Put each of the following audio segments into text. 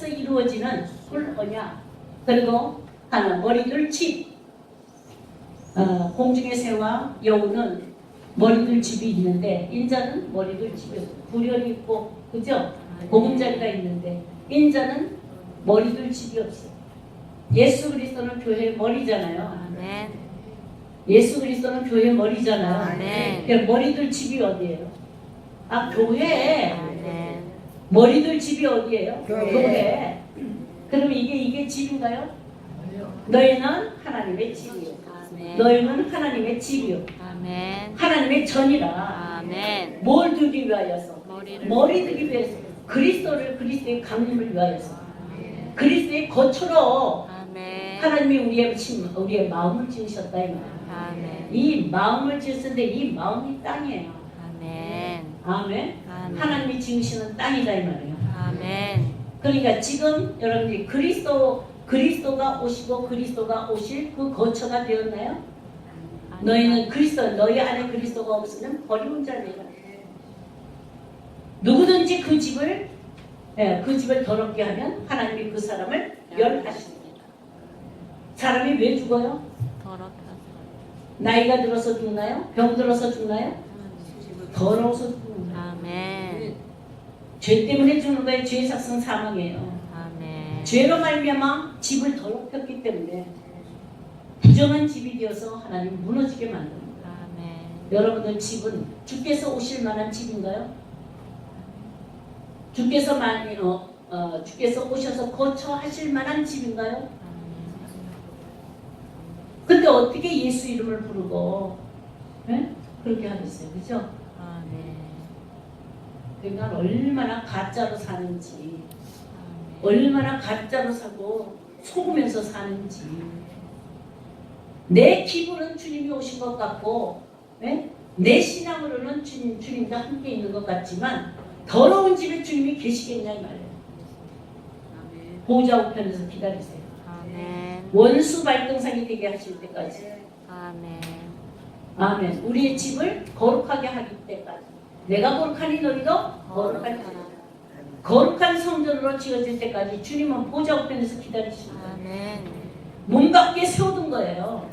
이루어지는 언약, 그리고 하나 머리둘 집. 공중의 새와 여우는 머리둘 집이 있는데 인자는 머리둘 집이 없고 구련이 있고 그죠? 보금자리가 있는데 인자는 머리둘 집이 없어요. 예수 그리스도는 교회의 머리잖아요. 아멘. 예수 그리스도는 교회의 머리잖아요. 아멘. 그러니까 머리둘 집이 어디예요? 아, 교회. 아멘. 머리둘 집이 어디예요? 교회. 교회. 그럼 이게 집인가요? 너희는 하나님의 집이요. 아멘. 너희는 하나님의 집이요. 아멘. 하나님의 전이라. 아멘. 뭘 두기 위하여서? 머리를 머리 두기 위해서. 그리스도의 강림을 위하여서. 그리스도의 거처로 아멘. 하나님이 우리의 마음을 지으셨다 이 말이에요. 아멘. 이 마음을 지으셨는데 이 마음이 땅이에요. 아멘. 아멘. 아멘. 하나님이 지으시는 땅이다 이 말이에요. 아멘. 그러니까 지금 여러분들이 그리스도가 오시고 그리스도가 오실 그 거처가 되었나요? 너희는 너희 안에 그리스도가 없으면 버리운 자네요. 누구든지 그 집을 더럽게 하면 하나님이 그 사람을 멸하십니다. 사람이 왜 죽어요? 더럽다. 나이가 들어서 죽나요? 병 들어서 죽나요? 더러워서 죽는 거예요. 아멘. 죄 때문에 죽는 거예요. 죄의 삭성 사망이에요. 아멘. 죄로 말미암아 집을 더럽혔기 때문에 부정한 집이 되어서 하나님 무너지게 만듭니다. 아멘. 여러분들 집은 주께서 오실 만한 집인가요? 주께서 오셔서 거처하실 만한 집인가요? 근데 어떻게 예수 이름을 부르고 그렇게 하겠어요, 그죠? 아멘. 그러니까 얼마나 가짜로 사는지, 아멘. 얼마나 가짜로 사고 속으면서 사는지. 내 기분은 주님이 오신 것 같고, 내 신앙으로는 주님과 함께 있는 것 같지만 더러운 집에 주님이 계시겠냐 이 말이에요. 보좌 우편에서 기다리세요. 아멘. 원수 발등상이 되게 하실 때까지. 아멘. 아멘. 우리의 집을 거룩하게 하기 때까지. 내가 거룩하니 너희도 거룩하니. 거룩한 성전으로 지어질 때까지 주님은 보좌 우편에서 기다리십니다. 아멘. 문 밖에 세워둔 거예요.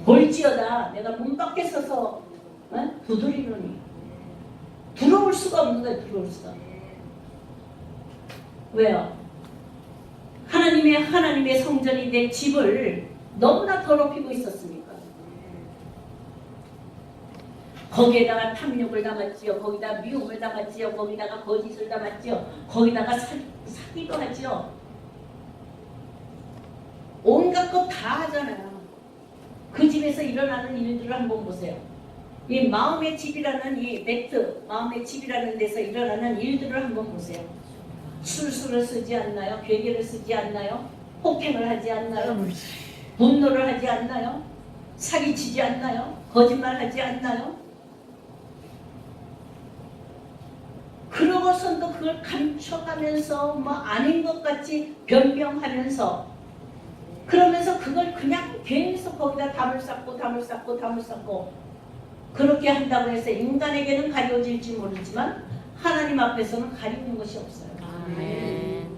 볼지어다 내가 문 밖에 서서 두드리노니 들어올 수가 없는 거예요. 들어올 수가. 왜요? 하나님의 성전이 된 집을 너무나 더럽히고 있었으니까. 거기에다가 탐욕을 담았지요. 거기다가 미움을 담았지요. 거기다가 거짓을 담았지요. 거기다가 사기도 하지요. 온갖 것 다 하잖아요. 그 집에서 일어나는 일들을 한번 보세요. 이 마음의 집이라는 이 마음의 집이라는 데서 일어나는 일들을 한번 보세요. 술수를 쓰지 않나요? 괴계를 쓰지 않나요? 폭행을 하지 않나요? 분노를 하지 않나요? 사기치지 않나요? 거짓말하지 않나요? 그러고선도 그걸 감춰가면서 아닌 것 같이 변명하면서 그러면서 그걸 그냥 계속 거기다 담을 쌓고 그렇게 한다고 해서 인간에게는 가려질지 모르지만 하나님 앞에서는 가리는 것이 없어요. 아멘.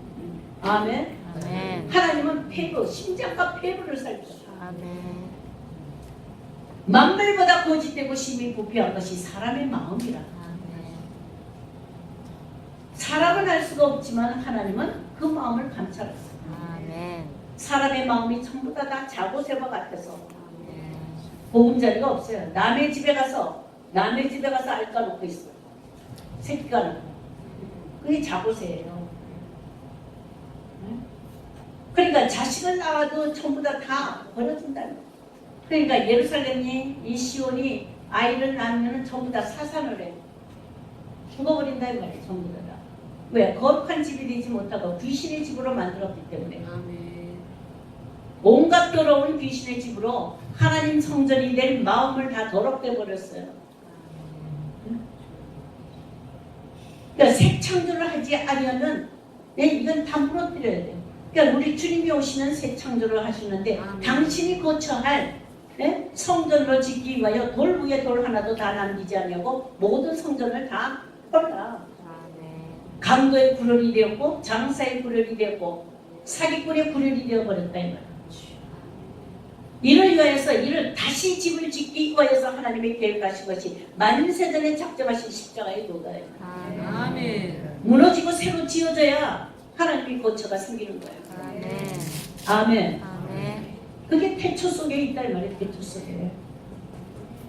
아멘. 아멘. 하나님은 심장과 폐부를 살피셨다. 아멘. 만물보다 거짓되고 심히 부패한 것이 사람의 마음이라. 아멘. 사람은 알 수가 없지만 하나님은 그 마음을 감찰했어요. 아멘. 사람의 마음이 전부 다 자고새와 같아서 아멘. 보금자리가 없어요. 남의 집에 가서 알 까놓고 있어요. 새끼가 놓고. 그게 자고새예요. 그러니까 자식을 낳아도 전부 다 버려진다는 거예요. 그러니까 예루살렘이 이 시온이 아이를 낳으면 전부 다 사산을 해요. 죽어버린다 이 말이에요. 전부 다. 왜? 거룩한 집이 되지 못하고 귀신의 집으로 만들었기 때문에. 온갖 더러운 귀신의 집으로 하나님 성전이 될 마음을 다 더럽게 버렸어요. 그러니까 새 창조를 하지 아니하면 이건 다 무너뜨려야 돼요. 그러니까 우리 주님이 오시는 새 창조를 하시는데 당신이 거처할 성전으로 짓기 위하여 돌 위에 돌 하나도 다 남기지 않냐고 모든 성전을 다 헐라. 강도의 굴혈이 되었고 장사의 굴혈이 되었고 사기꾼의 굴혈이 되어버렸다 이 말이야. 이를 위하여서 이를 다시 집을 짓기 위하여서 하나님이 계획하신 것이 만세전에 작정하신 십자가의 도가예요. 아멘. 무너지고 새로 지어져야 하나님이 고쳐가 생기는 거예요. 아멘. 아멘. 아멘. 그게 태초 속에 있다 이 말이에요. 태초 속에.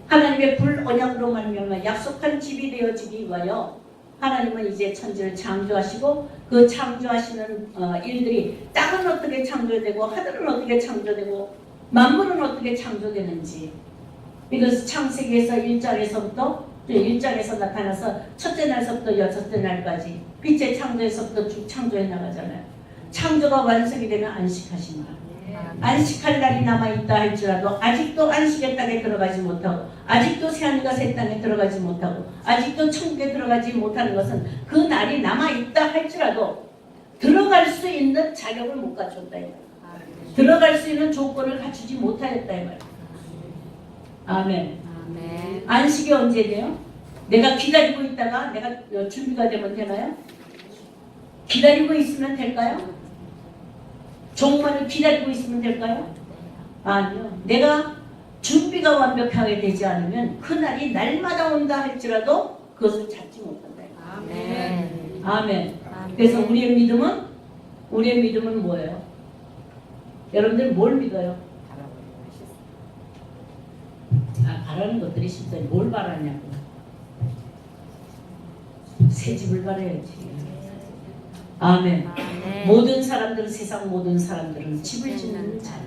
하나님의 불 언약으로 말미암아 약속한 집이 되어지기 위하여 하나님은 이제 천지를 창조하시고 그 창조하시는 일들이 땅은 어떻게 창조되고 하늘은 어떻게 창조되고 만물은 어떻게 창조되는지 이것은 창세기에서 1장에서 나타나서 첫째 날서부터 여섯째 날까지 빛의 창조에서부터 쭉 창조해 나가잖아요. 창조가 완성이 되면 안식하신 날. 안식할 날이 남아있다 할지라도 아직도 안식의 땅에 들어가지 못하고 아직도 새하늘과 새 땅에 들어가지 못하고 아직도 천국에 들어가지 못하는 것은 그 날이 남아있다 할지라도 들어갈 수 있는 자격을 못 갖췄다. 들어갈 수 있는 조건을 갖추지 못하였다 이 말이에요. 아멘. 아멘. 안식이 언제 돼요? 내가 기다리고 있다가 내가 준비가 되면 되나요? 기다리고 있으면 될까요? 종말을 기다리고 있으면 될까요? 아니요. 내가 준비가 완벽하게 되지 않으면 그날이 날마다 온다 할지라도 그것을 찾지 못한다. 아멘. 아멘. 그래서 우리의 믿음은 뭐예요? 여러분들 뭘 믿어요? 바라는 것들이 진짜 뭘 바라냐고. 새 집을 바라야지. 아멘. 아멘. 모든 사람들은 세상 모든 사람들은 집을 짓는 자리.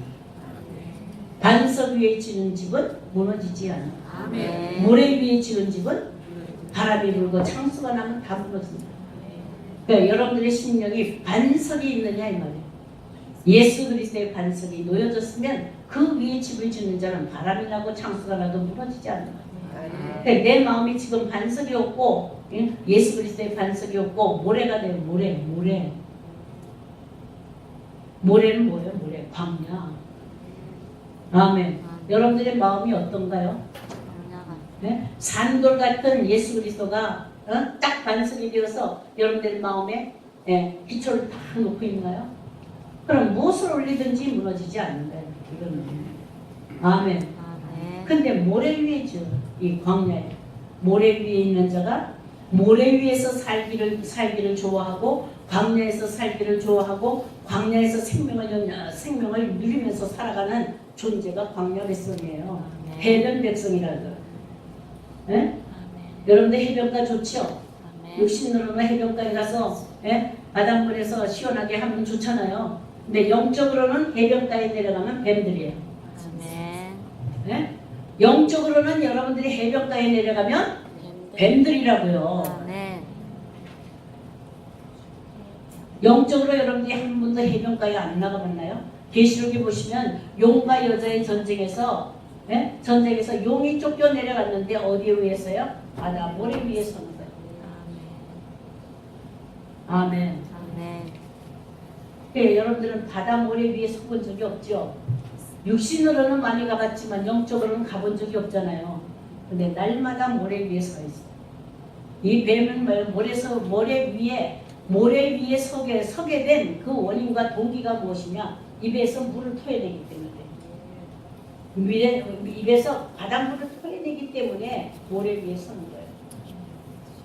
반석 위에 지는 집은 무너지지 않아. 아멘. 모래 위에 지는 집은 바람이 불고 창수가 나면 다 무너진다. 그러니까 여러분들의 심령이 반석이 있느냐 이 말이에요. 예수 그리스도의 반석이 놓여졌으면 그 위에 집을 짓는 자는 바람이 나고 창수가 나도 무너지지 않는 거예요. 그러니까 내 마음이 지금 반석이 없고 예수 그리스도의 반석이 없고 모래가 돼요. 모래는 뭐예요? 모래 광야. 아멘. 여러분들의 마음이 어떤가요? 네? 산돌 같은 예수 그리스도가 딱 반석이 되어서 여러분들 마음에 기초를 딱 놓고 있나요? 그럼 무엇을 올리든지 무너지지 않는다. 이거는. 아멘. 아멘. 근데 모래 위에죠. 이 광야에. 모래 위에 있는 자가 모래 위에서 살기를 좋아하고 광야에서 살기를 좋아하고 광야에서 생명을 누리면서 살아가는 존재가 광야 백성이에요. 아멘. 해변 백성이라고. 예? 아멘. 여러분들 해변가 좋죠? 아멘. 육신으로는 해변가에 가서 바닷물에서 시원하게 하면 좋잖아요. 근데 영적으로는 해변가에 내려가면 뱀들이에요. 아멘. 예? 영적으로는 여러분들이 해변가에 내려가면 뱀들이라고요. 아멘. 영적으로 여러분들이 한 번도 해변가에 안 나가봤나요? 계시록에 보시면 용과 여자의 전쟁에서 용이 쫓겨 내려갔는데 어디에 의해서요? 바다 모래 위에 서는 거예요. 아멘. 아멘. 여러분들은 바다 모래 위에 서본 적이 없죠? 육신으로는 많이 가봤지만 영적으로는 가본 적이 없잖아요. 근데 날마다 모래 위에 서 있어요. 이 뱀은 모래 위에 서게 된 그 원인과 동기가 무엇이냐? 입에서 물을 토해내기 때문에. 입에서 바닷물을 토해내기 때문에 모래 위에 서는 거예요.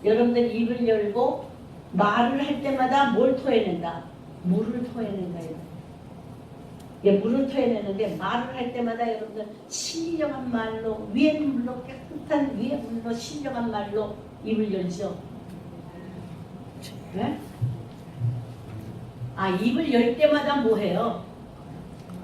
여러분들 입을 열고 말을 할 때마다 뭘 토해낸다? 물을 토해낸다. 물을 토해내는데 말을 할 때마다 여러분들 신령한 말로 위의 물로 깨끗한 위의 물로 신령한 말로 입을 열죠. 네? 입을 열 때마다 뭐 해요?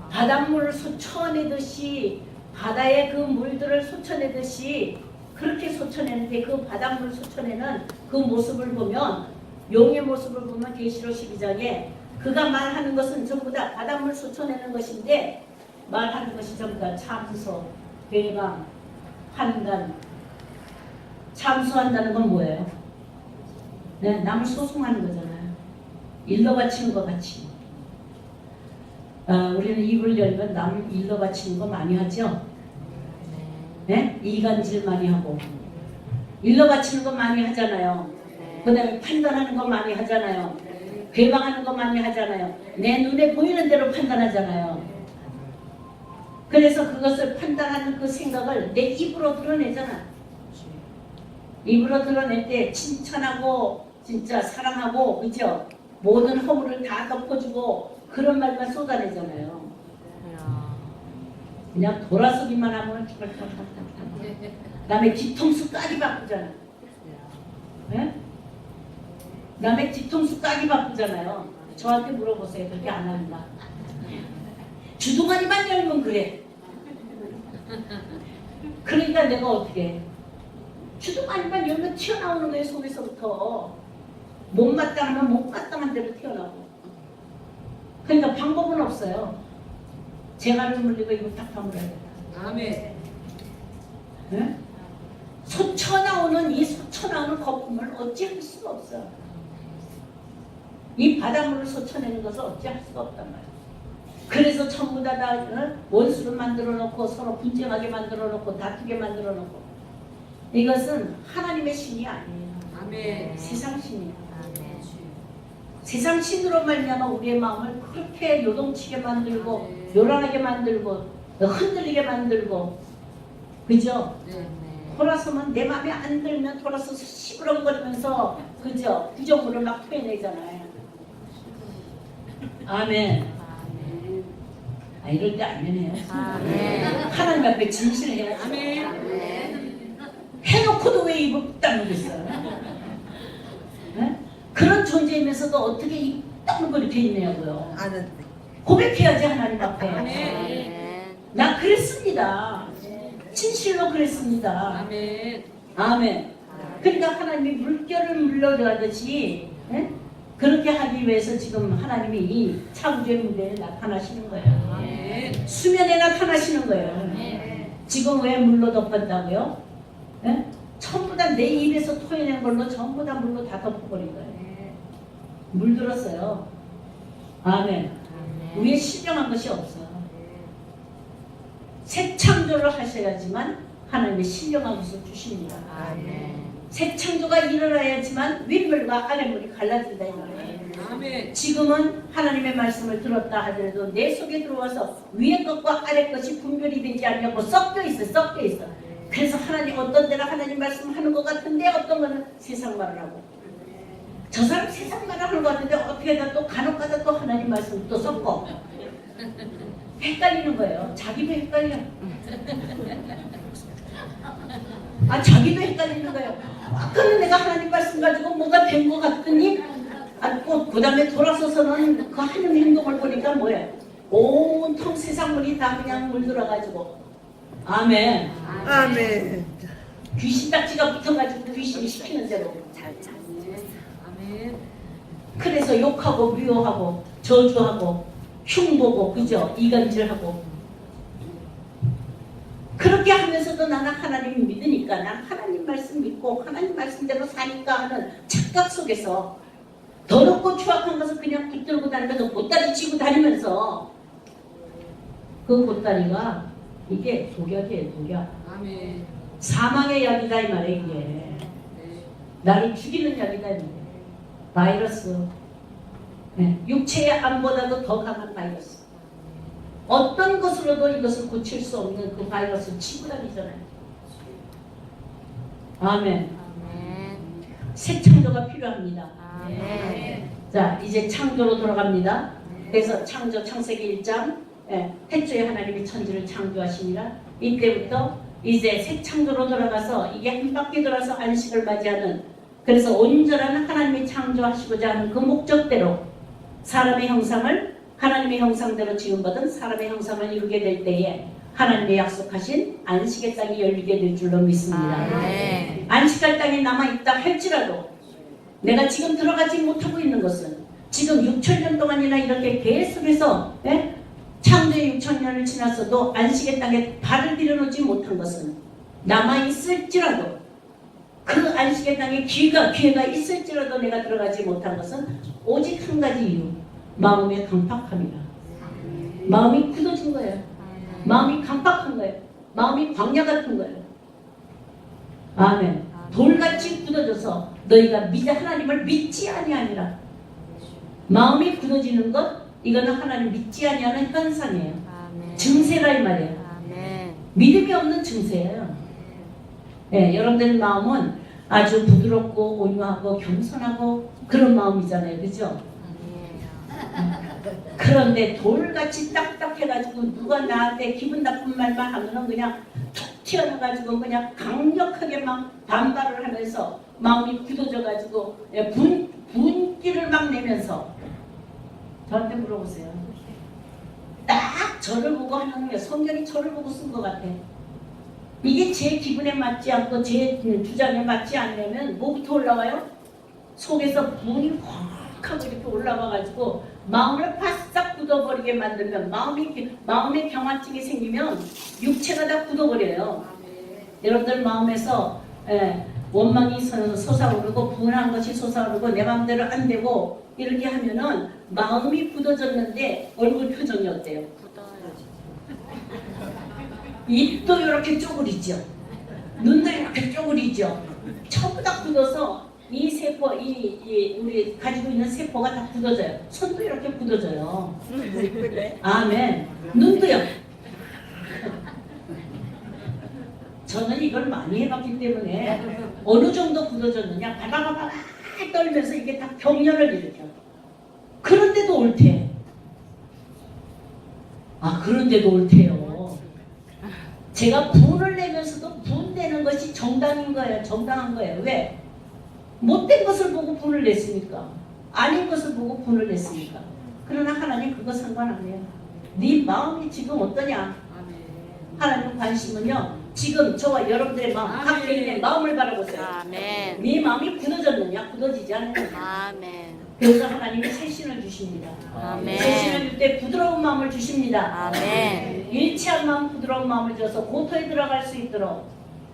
바닷물을 솟쳐내듯이 바다의 그 물들을 솟쳐내듯이 그렇게 솟쳐내는데 그 바닷물을 솟쳐내는 그 모습을 보면 용의 모습을 보면 계시록 12장에 그가 말하는 것은 전부 다 바닷물 솟쳐내는 것인데 말하는 것이 전부 다 참소, 배강, 판단. 참소한다는 건 뭐예요? 네, 남을 소송하는 거잖아요. 일러 바치는 것 같이. 우리는 입을 열면 남 일러 바치는 거 많이 하죠? 네? 이간질 많이 하고 일러 바치는 거 많이 하잖아요. 그 다음에 판단하는 거 많이 하잖아요. 괴방하는 거 많이 하잖아요. 내 눈에 보이는 대로 판단하잖아요. 그래서 그것을 판단하는 그 생각을 내 입으로 드러내잖아. 입으로 드러낼 때 칭찬하고 진짜 사랑하고 그죠? 모든 허물을 다 덮어주고 그런 말만 쏟아내잖아요. 그냥 돌아서기만 하면 남의 뒤통수까지 바꾸잖아. 네? 남의 뒤통수까지 바꾸잖아요. 저한테 물어보세요. 그렇게 안 합니다. 주둥아리만 열면 그래. 그러니까 내가 어떻게 해? 주둥아리만 열면 튀어나오는 거예요. 속에서부터. 못마땅하면 못마땅한 대로 튀어나오고. 그러니까 방법은 없어요. 재갈을 물리고 이거 딱 다물어야 돼. 아멘. 네? 솟쳐나오는 이 솟쳐나오는 거품을 어찌할 수가 없어. 이 바닷물을 솟쳐내는 것을 어찌할 수가 없단 말이야. 그래서 전부 다 원수를 만들어 놓고 서로 분쟁하게 만들어 놓고 다투게 만들어 놓고 이것은 하나님의 신이 아니에요. 아멘. 세상 신이야. 아멘. 세상 신으로 말미암아 우리의 마음을 그렇게 요동치게 만들고 요란하게 만들고 흔들리게 만들고 그죠? 네. 돌아서면 내 마음에 안 들면 돌아서서 시끄렁거리면서 그죠? 부정물을 막 토해내잖아요. 아멘. 아, 이럴 때 아멘해요. 아멘. 하나님 앞에 진실해야죠. 아멘. 해놓고도 왜 입을 딱 누겠어요? 네? 그런 존재이면서도 어떻게 입 딱 누고 이렇게 있냐고요. 아는데. 고백해야지 하나님 앞에. 아멘. 나 그랬습니다. 진실로 그랬습니다. 아멘. 아멘. 그러니까 하나님이 물결을 물러가듯이 예? 그렇게 하기 위해서 지금 하나님이 이 창조의 무대에 나타나시는 거예요. 아멘. 수면에 나타나시는 거예요. 지금 왜 물로 덮었다고요? 예? 전부 다 내 입에서 토해낸 걸로 전부 다 물로 다 덮어버린 거예요. 물들었어요. 아멘. 위에 신령한 것이 없어요. 새 창조를 하셔야지만 하나님의 신령한 것을 주십니다. 아멘. 새 창조가 일어나야지만 윗물과 아랫물이 갈라진다 이 말이에요. 아멘. 지금은 하나님의 말씀을 들었다 하더라도 내 속에 들어와서 위의 것과 아래 것이 분별이 되지 않냐고 섞여 있어. 그래서 하나님 어떤 데는 하나님 말씀하는 것 같은데 어떤 거는 세상 말을 하고 저 사람 세상 말을 하는 것 같은데 어떻게 다 또 간혹가다 또 하나님 말씀 또 섞어 헷갈리는 거예요. 자기도 헷갈려. 아 자기도 헷갈리는 거예요. 아까는 내가 하나님 말씀 가지고 뭐가 된 것 같더니 그 다음에 돌아서서는 그 하는 행동을 보니까 뭐야? 온통 세상 물이 다 그냥 물들어가지고 아멘. 아멘. 귀신 딱지가 붙어가지고 귀신이 시키는 대로 아멘. 그래서 욕하고 미워하고 저주하고 흉보고 그죠? 이간질하고 그렇게 하면서도 나는 하나님 믿으니까 난 하나님 말씀 믿고 하나님 말씀대로 사니까 하는 착각 속에서 더럽고 추악한 것을 그냥 붙들고 다니면서 보따리 치고 다니면서 그 보따리가 이게 독약이에요. 독약. 아멘. 사망의 약이다 이 말이에요. 이게 네. 나를 죽이는 약이다 이 말이에요. 바이러스. 네. 육체의 암보다도 더 강한 바이러스. 어떤 것으로도 이것을 고칠 수 없는 그 바이러스를 치고 다니잖아요. 아멘. 아멘. 새 창조가 필요합니다. 아멘. 자, 이제 창조로 돌아갑니다. 그래서 창조 창세기 1장 태초에 하나님이 천지를 창조하시니라. 이때부터 이제 새 창조로 돌아가서 이게 한 바퀴 돌아서 안식을 맞이하는 그래서 온전한 하나님이 창조하시고자 하는 그 목적대로 사람의 형상을 하나님의 형상대로 지음받은 사람의 형상을 이루게 될 때에 하나님의 약속하신 안식의 땅이 열리게 될 줄로 믿습니다. 아멘. 안식할 땅에 남아있다 할지라도 내가 지금 들어가지 못하고 있는 것은 지금 6,000년 동안이나 이렇게 계속해서 창조의 6,000년을 지났어도 안식의 땅에 발을 들여놓지 못한 것은 남아있을지라도 그 안식의 땅에 기회가 있을지라도 내가 들어가지 못한 것은 오직 한 가지 이유 마음의 강팍함이라. 마음이 굳어진 거예요. 마음이 강팍한 거예요. 마음이 광야 같은 거예요. 아멘. 돌같이 굳어져서 너희가 하나님을 믿지 아니하니라. 마음이 굳어지는 것, 이거는 하나님 믿지 아니하는 현상이에요. 아멘. 증세라 이 말이에요. 아멘. 믿음이 없는 증세예요. 네, 여러분들 마음은 아주 부드럽고 온유하고 겸손하고 그런 마음이잖아요. 그죠? 그런데 돌같이 딱딱해가지고 누가 나한테 기분 나쁜 말만 하면은 그냥 툭 튀어나가지고 그냥 강력하게 막 반발을 하면서 마음이 굳어져가지고 분기를 막 내면서 저한테 물어보세요. 딱 저를 보고 하는 거예요. 성경이 저를 보고 쓴 것 같아. 이게 제 기분에 맞지 않고 제 주장에 맞지 않으면 뭐부터 올라와요? 속에서 분이 확 하고 이렇게 올라와가지고 마음을 바싹 굳어버리게 만들면 마음에 경화증이 생기면 육체가 다 굳어버려요. 여러분들 마음에서 원망이 솟아오르고 분한 것이 솟아오르고 내 마음대로 안 되고 이렇게 하면은 마음이 굳어졌는데 얼굴 표정이 어때요? 입도 이렇게 쪼그리죠. 눈도 이렇게 쪼그리죠. 전부 다 굳어서 이 세포, 우리 가지고 있는 세포가 다 굳어져요. 손도 이렇게 굳어져요. 아멘. 눈도요. 저는 이걸 많이 해봤기 때문에 어느 정도 굳어졌느냐, 바바바바 떨면서 이게 다 경련을 일으켜. 그런데도 옳대. 그런데도 옳대요. 제가 분을 내면서도 분내는 것이 정당인 거예요. 정당한 거예요. 왜? 못된 것을 보고 분을 냈으니까. 아닌 것을 보고 분을 냈으니까. 그러나 하나님 그거 상관 안 해요. 네 마음이 지금 어떠냐? 하나님 관심은요. 지금 저와 여러분들의 마음, 각개인의 마음을 바라보세요. 아멘. 네 마음이 굳어졌느냐? 굳어지지 않느냐? 아멘. 그래서 하나님이 새 신을 주십니다. 아멘. 새 신을 줄 때 부드러운 마음을 주십니다. 아멘. 일치한 마음, 부드러운 마음을 줘서 고토에 들어갈 수 있도록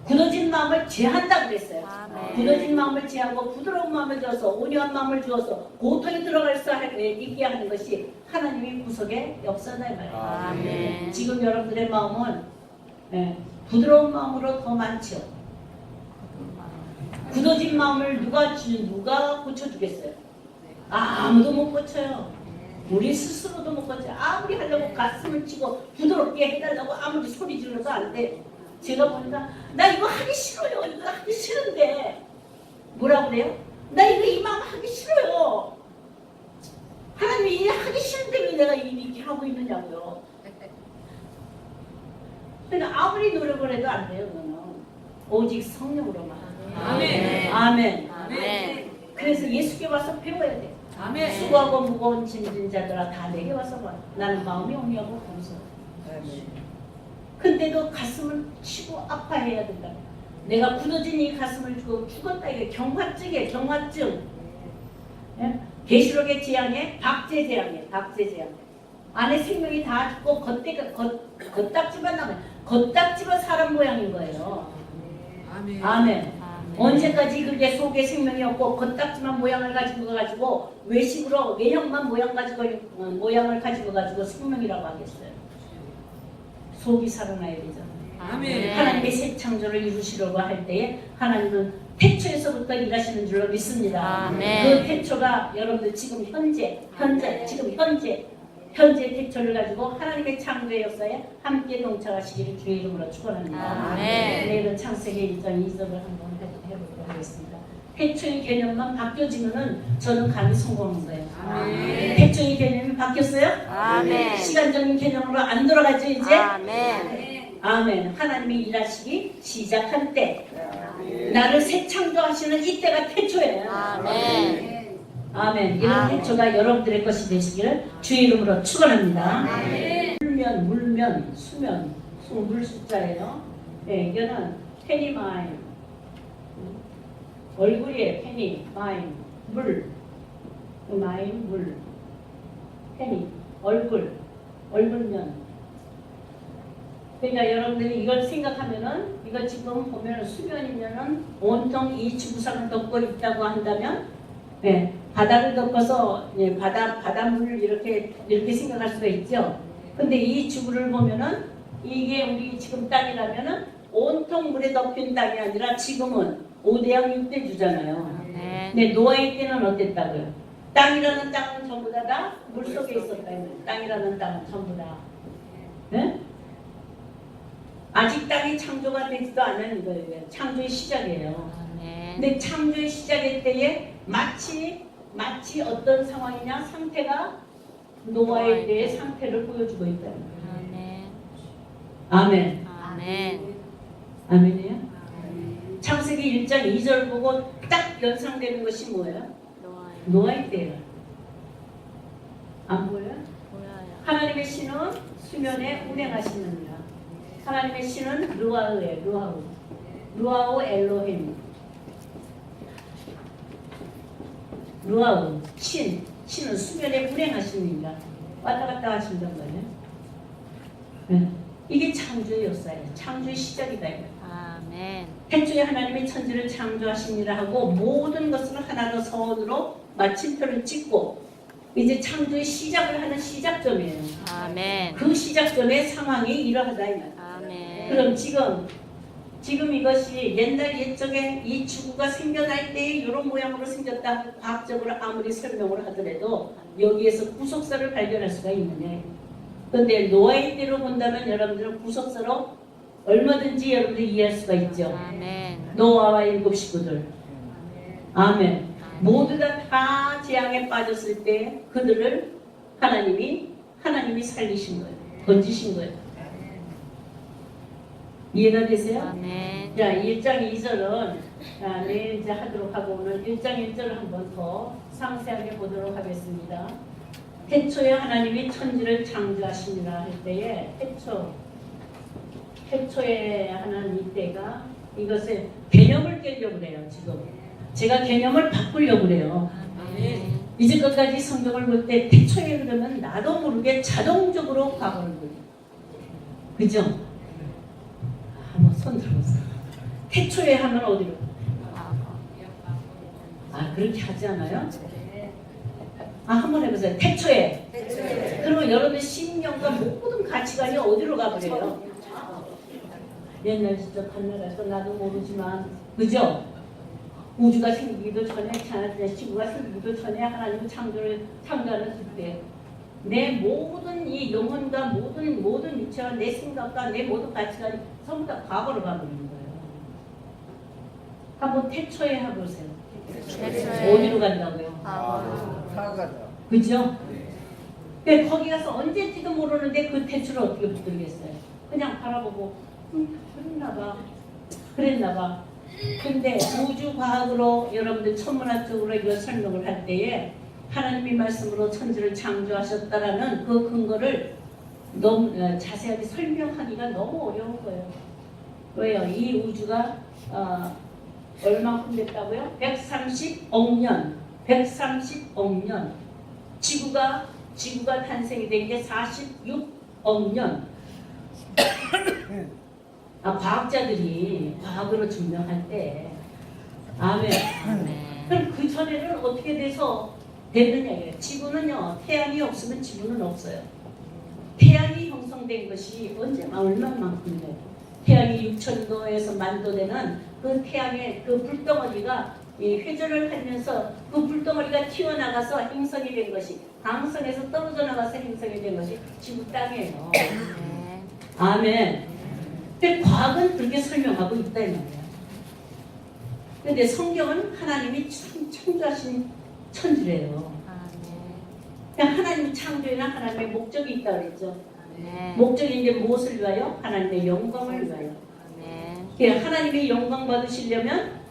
굳어진 마음을 제한다 그랬어요. 아멘. 굳어진 마음을 제하고 부드러운 마음을 줘서 온유한 마음을 주어서 고토에 들어갈 수 있게 하는 것이 하나님의 구속의 역사다 이 말이에요. 아멘. 지금 여러분들의 마음은 부드러운 마음으로 더 많죠. 굳어진 마음을 누가 고쳐주겠어요? 아무도 못 고쳐요. 우리 스스로도 못 고쳐요. 아무리 하려고 가슴을 치고 부드럽게 해달라고 아무리 소리 질러도 안 돼. 제가 보니까 나 이거 하기 싫어요. 이거 하기 싫은데 뭐라 그래요? 나 이거 이 마음 하기 싫어요. 하나님이 일 하기 싫은데 왜 내가 이렇게 하고 있느냐고요. 그러니까 아무리 노력을 해도 안 돼요. 그거는 오직 성령으로만. 아멘. 아멘. 아멘. 그래서 예수께 와서 배워야 돼. 아멘. 수고하고 무거운 짐진 자들아 다 내게 와서 봐. 나는 마음이 온유하고 감사해. 근데도 가슴을 치고 아파해야 된다. 내가 굳어진 이 가슴을 주고 죽었다. 이게 경화증이에요. 경화증. 예? 계시록의 재앙에 박제재앙이에요. 박제재앙. 안에 생명이 다 죽고 겉딱지만 남아요. 겉딱지만 사람 모양인 거예요. 아멘. 아멘. 언제까지 그게 속에 생명이 없고 겉딱지만 모양을 가지고 외식으로 외형만 모양을 가지고 생명이라고 하겠어요. 속이 살아나야 되잖아요. 아멘. 하나님의 새 창조를 이루시려고 할 때에 하나님은 태초에서부터 일하시는 줄로 믿습니다. 아멘. 그 태초가 여러분들 지금 현재 태초를 가지고 하나님의 창조의 역사에 함께 동참하시기를 주의 이름으로 축원합니다. 아멘. 내일은 창세기 1장 2절을 한번 해보도록 하겠습니다. 태초의 개념만 바뀌어지면은 저는 감히 성공한 거예요. 아멘. 태초의 개념이 바뀌었어요? 아멘. 시간적인 개념으로 안 돌아가죠 이제? 아멘. 아멘. 하나님이 일하시기 시작한 때 나를 새 창조하시는 이때가 태초예요. 아멘. 아멘. 이런 아멘. 태초가 여러분들의 것이 되시기를 주의 이름으로 축원합니다. 아멘. 물면, 수면, 물 숫자예요. 네, 이거는 페니마임. 얼굴이에요. 페니, 마임, 물. 마임, 물. 페니, 얼굴면. 그러니까 여러분들이 이걸 생각하면은 이거 지금 보면 수면이면은 온통 이 지구상을 덮고 있다고 한다면, 바다를 덮어서 바닷물을 이렇게 생각할 수가 있죠. 근데 이 지구를 보면은 이게 우리 지금 땅이라면은 온통 물에 덮인 땅이 아니라 지금은 5대양 6대주잖아요. 근데 노아의 때는 어땠다고요? 땅이라는 땅은 전부 다 물속에 있었다. 땅이라는 땅은 전부 다. 네? 아직 땅이 창조가 되지도 않은 거예요. 창조의 시작이에요. 아멘. 근데 창조의 시작의 때에 마치 어떤 상황이냐? 상태가 노아의 때의 상태를 보여주고 있다는 거예요. 아멘. 아멘. 아멘. 아멘이에요? 창세기 1장 2절 보고 딱 연상되는 것이 뭐예요? 노아의 때예요. 안 보여요? 보여요. 하나님의 신은 수면에 운행하시느니라. 하나님의 신은 루아흐예요. 루아우 엘로힘. 루아우 신은 수면에 운행하시느니라. 왔다 갔다 하신단 말이에요. 네. 이게 창조의 역사예요. 창조의 시작이다. 아멘. 태초에 하나님이 천지를 창조하시니라 하고 모든 것을 하나로 서원으로 마침표를 찍고 이제 창조의 시작을 하는 시작점이에요. 아멘. 그 시작점의 상황이 이러하다 이 말이에요. 아멘. 그럼 지금 이것이 옛날 옛적에 이 지구가 생겨날 때 이런 모양으로 생겼다 과학적으로 아무리 설명을 하더라도 여기에서 구속사를 발견할 수가 있느냐. 그런데 노아의 때로 본다면 여러분들은 구속사로 얼마든지 여러분들이 이해할 수가 있죠. 아멘. 노아와 일곱 식구들. 아멘. 모두 다 재앙에 빠졌을 때 그들을 하나님이 살리신 거예요. 건지신 거예요. 이해가 되세요? 아멘. 자, 1장 2절은 내일 이제 하도록 하고 오늘 1장 1절을 한 번 더 상세하게 보도록 하겠습니다. 태초에 하나님이 천지를 창조하시니라 할 때에 태초에 하는 이때가 이것을 개념을 깨려고 그래요. 지금 제가 개념을 바꾸려고 그래요. 아멘. 이제까지 성경을 볼 때 태초에 그러면 나도 모르게 자동적으로 과거를 보여요. 그죠? 한번 손 들어보세요. 태초에 하면 어디로? 그렇게 하지 않아요? 한번 해보세요. 태초에. 그러면 여러분의 신념과 모든 가치관이 어디로 가버려요? 옛날 진짜 간나라서 나도 모르지만 그죠? 우주가 생기기도 전에 지구가 생기기도 전에 하나님은 창조하는 그때 내 모든 이 영혼과 모든 육체와 내 생각과 내 모든 가치관이 전부 다 과거로 가버리는 거예요. 한번 태초에 해보세요. 태초에. 어디로 간다고요? 과거로. 그죠? 근데 거기 가서 언제인지도 모르는데 그 태초를 어떻게 붙들겠어요? 그냥 바라보고 그랬나봐. 근데 우주과학으로 여러분들 천문학적으로 이걸 설명을 할 때에 하나님의 말씀으로 천지를 창조하셨다라는 그 근거를 너무 자세하게 설명하기가 너무 어려운 거예요. 왜요? 이 우주가 얼마큼 됐다고요? 130억 년. 130억 년. 지구가 탄생이 된 게 46억 년. 과학자들이 과학으로 증명할 때 아멘. 그럼 그 전에는 어떻게 됐느냐. 지구는요. 태양이 없으면 지구는 없어요. 태양이 형성된 것이 얼마만큼이에요. 태양이 6천도에서 만도 되는 그 태양의 그 불덩어리가 회전을 하면서 그 불덩어리가 튀어나가서 행성이 된 것이 강성에서 떨어져 나가서 행성이 된 것이 지구 땅이에요. 아멘. 근데 과학은 그렇게 설명하고 있다 이 말이야. 근데 성경은 하나님이 창조하신 천지래요. 그러니까 하나님 창조에는 하나님의 목적이 있다고 그랬죠. 목적이 이제 무엇을 위하여? 하나님의 영광을 위하여. 그러니까 하나님의 영광 받으시려면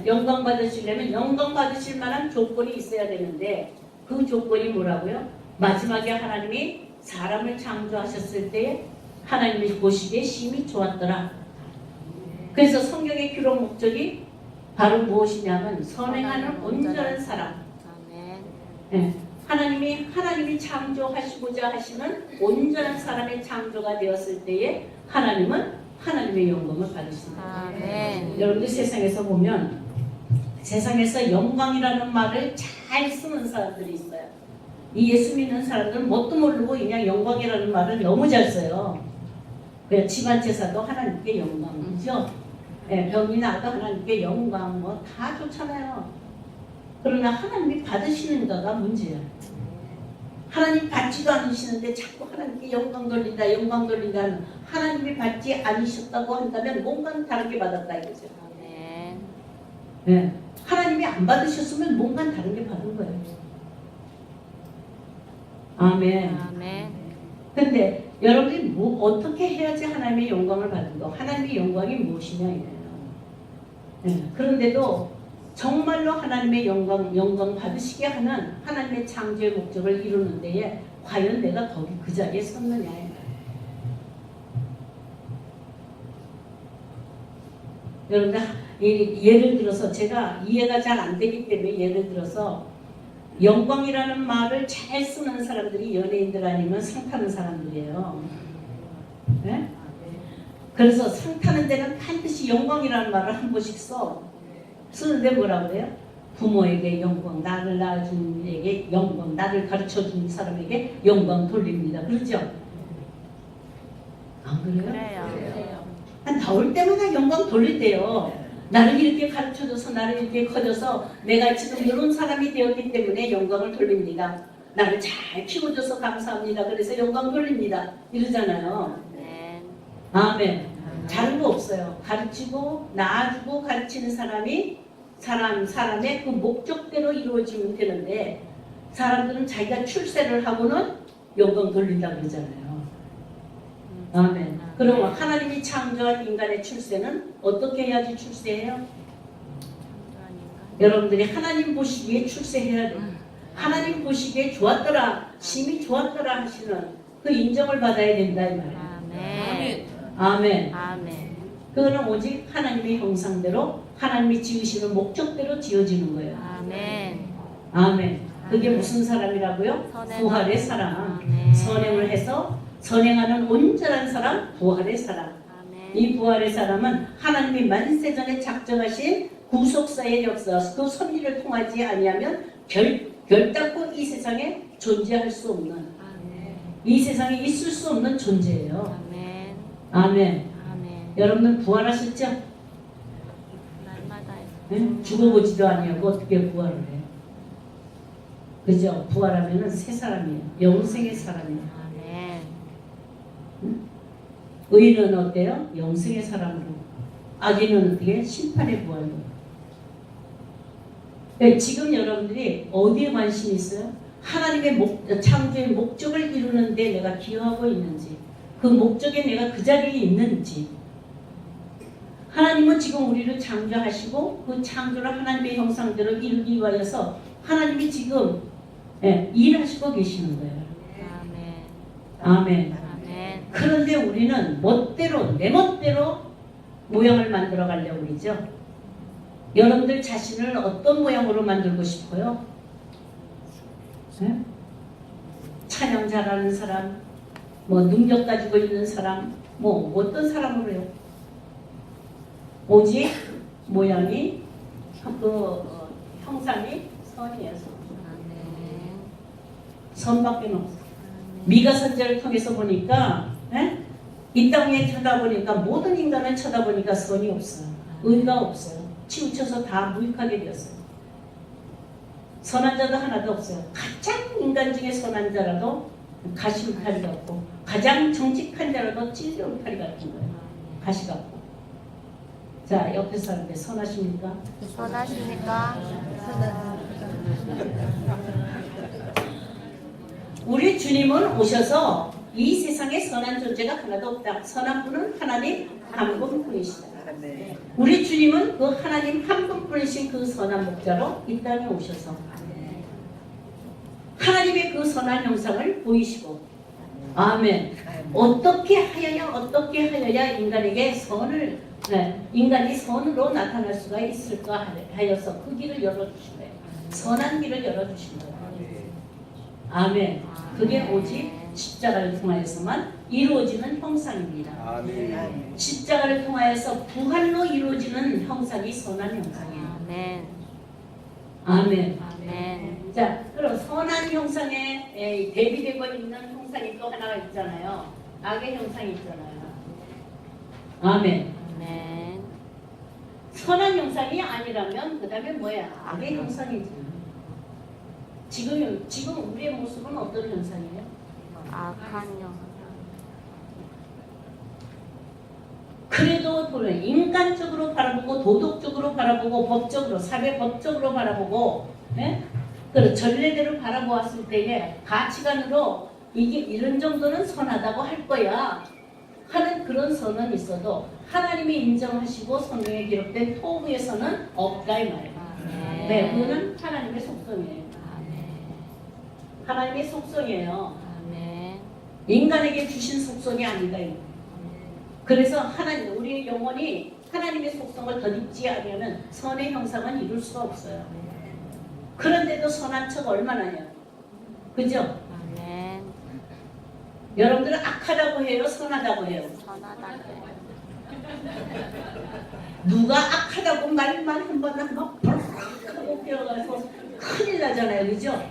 영광 받으실 만한 조건이 있어야 되는데 그 조건이 뭐라고요? 마지막에 하나님이 사람을 창조하셨을 때 하나님이 보시기에 심히 좋았더라. 그래서 성경의 기록 목적이 바로 무엇이냐면 선행하는 온전한 사람. 하나님이 창조하시고자 하시는 온전한 사람의 창조가 되었을 때에 하나님은 하나님의 영광을 받으신다. 여러분들 세상에서 보면 세상에서 영광이라는 말을 잘 쓰는 사람들이 있어요. 이 예수 믿는 사람들은 뭣도 모르고 그냥 영광이라는 말을 너무 잘 써요. 그냥 집안 제사도 하나님께 영광이죠. 병이 나도 하나님께 영광 다 좋잖아요. 그러나 하나님이 받으시는가가 문제야. 하나님 받지도 않으시는데 자꾸 하나님께 영광 돌린다, 영광 돌린다. 하나님이 받지 않으셨다고 한다면 뭔가 다르게 받았다 이거죠. 아멘. 네. 하나님이 안 받으셨으면 뭔가 다르게 받은 거예요. 아멘. 아멘. 근데 여러분이 어떻게 해야지 하나님의 영광을 받는 거? 하나님의 영광이 무엇이냐 이거예요. 네. 그런데도 정말로 하나님의 영광 받으시게 하는 하나님의 창조의 목적을 이루는 데에 과연 내가 거기 그 자리에 섰느냐 이거예요. 여러분들 예를 들어서 제가 이해가 잘 안 되기 때문에 예를 들어서 영광이라는 말을 잘 쓰는 사람들이 연예인들 아니면 상 타는 사람들이에요. 네? 그래서 상 타는 데는 반드시 영광이라는 말을 한 번씩 쓰는데 뭐라고 그래요? 부모에게 영광, 나를 낳아준 이에게 영광, 나를 가르쳐준 사람에게 영광 돌립니다. 그러죠? 안 그래요? 그래요. 나올 때마다 영광 돌린대요. 나를 이렇게 가르쳐줘서 나를 이렇게 커져서 내가 지금 이런 사람이 되었기 때문에 영광을 돌립니다. 나를 잘 키워줘서 감사합니다. 그래서 영광 돌립니다. 이러잖아요. 아멘. 아멘. 다른 거 없어요. 가르치고 낳아주고 가르치는 사람의 그 목적대로 이루어지면 되는데 사람들은 자기가 출세를 하고는 영광 돌린다고 그러잖아요. 아멘. 그럼 하나님이 창조한 인간의 출세는 어떻게 해야지 출세해요? 여러분들이 하나님 보시기에 출세해야 돼요. 하나님 보시기에 좋았더라, 심히 좋았더라 하시는 그 인정을 받아야 된다 이 말이에요. 아멘. 아멘. 아멘. 그거는 오직 하나님의 형상대로 하나님이 지으시는 목적대로 지어지는 거예요. 아멘. 아멘. 그게 무슨 사람이라고요? 부활의 사람. 아멘. 선행을 해서 선행하는 온전한 사람, 부활의 사람. 아멘. 이 부활의 사람은 하나님이 만세전에 작정하신 구속사의 역사, 그 섭리를 통하지 아니하면 결단코 이 세상에 존재할 수 없는, 이 세상에 있을 수 없는 존재예요. 아멘. 아멘. 아멘. 여러분들 부활하셨죠? 날마다 네? 죽어보지도 아니하고 어떻게 부활을 해요? 그죠? 부활하면은 새 사람이에요. 영생의 사람이에요. 아멘. 의인은 어때요? 영생의 사람으로. 악인은 어떻게? 심판의 부활로. 네, 지금 여러분들이 어디에 관심이 있어요? 하나님의 창조의 목적을 이루는데 내가 기여하고 있는지, 그 목적에 내가 그 자리에 있는지. 하나님은 지금 우리를 창조하시고 그 창조를 하나님의 형상대로 이루기 위하여서 하나님이 지금 일하시고 계시는 거예요. 아멘. 아멘. 아멘. 그런데 우리는 내 멋대로 모양을 만들어 가려고 그러죠. 여러분들 자신을 어떤 모양으로 만들고 싶어요? 네? 찬양 잘하는 사람, 뭐 능력 가지고 있는 사람, 뭐 어떤 사람으로요? 오직 모양이 형상이 선이에요. 아멘. 선밖에 없어. 미가 선지자를 통해서 보니까 이 땅에 쳐다보니까 모든 인간을 쳐다보니까 선이 없어요. 의가 없어요. 치우쳐서 다 무익하게 되었어요. 선한 자도 하나도 없어요. 가장 인간 중에 선한 자라도 가시울타리 같고 가장 정직한 자라도 찔려울타리 같은 거예요. 가시 같고. 자, 옆에 사람들 선하십니까? 선하십니까? 우리 주님은 오셔서 이 세상에 선한 존재가 하나도 없다. 선한 분은 하나님 한 분뿐이시다. 우리 주님은 그 하나님 한 분뿐이신 그 선한 목자로 이 땅에 오셔서 하나님의 그 선한 형상을 보이시고, 아멘. 어떻게 하여야 인간에게 인간이 선으로 나타날 수가 있을까 하여서 그 길을 열어주신 거예요. 선한 길을 열어주신 거예요. 아멘. 그게 오직 십자가를 통하여서만 이루어지는 형상입니다. 아멘. 십자가를 통하여서 부활로 이루어지는 형상이 선한 형상이에요. 아멘. 아멘. 아멘. 자, 그럼 선한 형상에 대비되고 있는 형상이 또 하나가 있잖아요. 악의 형상이 있잖아요. 아멘. 아멘. 선한 형상이 아니라면 그 다음에 뭐야? 악의 형상이지. 지금 우리의 모습은 어떤 현상이에요? 악한 영. 그래도 보면 인간적으로 바라보고 도덕적으로 바라보고 법적으로 사회법적으로 바라보고 그 전례대로 바라보았을 때에 가치관으로 이게 이런 정도는 선하다고 할 거야 하는 그런 선은 있어도 하나님이 인정하시고 성경에 기록된 토부에서는 없다 이 말이에요. 아멘. 네, 그거는 하나님의 속성이에요. 아멘. 하나님의 속성이에요. 아멘. 인간에게 주신 속성이 아니다. 그래서 하나님, 우리의 영혼이 하나님의 속성을 덧입지 않으면 선의 형상은 이룰 수가 없어요. 그런데도 선한 척 얼마나 해요? 그죠? 아멘. 여러분들은 악하다고 해요? 선하다고 해요? 선하다게. 누가 악하다고 말만 한번 하고 막 뛰어가서 큰일 나잖아요. 그죠?